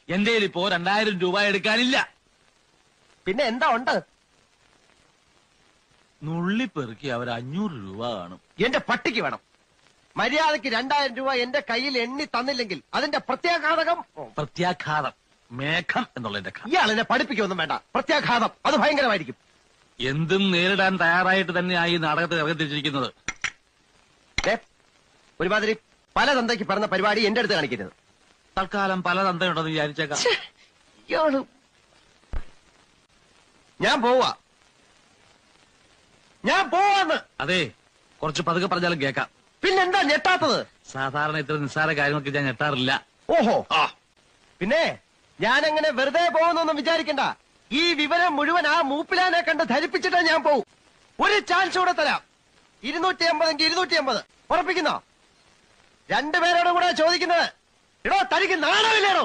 എന്റെ ഇപ്പോ 2000 രൂപ എടുക്കാനില്ല. പിന്നെ എന്താ ഉണ്ട്? നുള്ളിപ്പെറുക്കി അവർ 500 രൂപ കാണും. എന്റെ പട്ടിക്ക് വേണം. മര്യാദക്ക് 2000 രൂപ എന്റെ കയ്യിൽ എണ്ണി തന്നില്ലെങ്കിൽ അതിന്റെ പ്രത്യാഘാതകം. പ്രത്യാഘാതം മേഘം എന്നുള്ളതിന്റെ ഇയാളെന്നെ പഠിപ്പിക്കൊന്നും വേണ്ട. പ്രത്യാഘാതം അത് ഭയങ്കരമായിരിക്കും. എന്തും നേരിടാൻ തയ്യാറായിട്ട് തന്നെയായി ഈ നാടകത്തിൽ ഇറങ്ങി തിരിച്ചിരിക്കുന്നത്. ഒരുമാതിരി പല തന്തയ്ക്ക് പറഞ്ഞ പരിപാടി എന്റെ അടുത്ത് കാണിക്കരുത്. തൽക്കാലം പല തന്തയുണ്ടെന്ന് വിചാരിച്ചേക്കാം. ഞാൻ പോവാന്ന്. അതെ, കുറച്ച് പതുക്കെ പറഞ്ഞാലും കേൾക്കാം. പിന്നെന്താ ഞെട്ടാത്തത്? സാധാരണ ഇത്ര നിസ്സാര കാര്യങ്ങൾക്ക് ഞാൻ ഞെട്ടാറില്ല. ഓഹോ, പിന്നെ ഞാനങ്ങനെ വെറുതെ പോകുന്നൊന്നും വിചാരിക്കണ്ട. ഈ വിവരം മുഴുവൻ ആ മൂപ്പിലാനെ കണ്ട് ധരിപ്പിച്ചിട്ടേ ഞാൻ പോവും. ഒരു ചാൻസ് കൂടെ തരാം. 250 250 ഉറപ്പിക്കുന്നോ? രണ്ടുപേരോടും കൂടെ ചോദിക്കുന്നത്. എടോ, തനിക്ക് നാണമില്ലേടോ?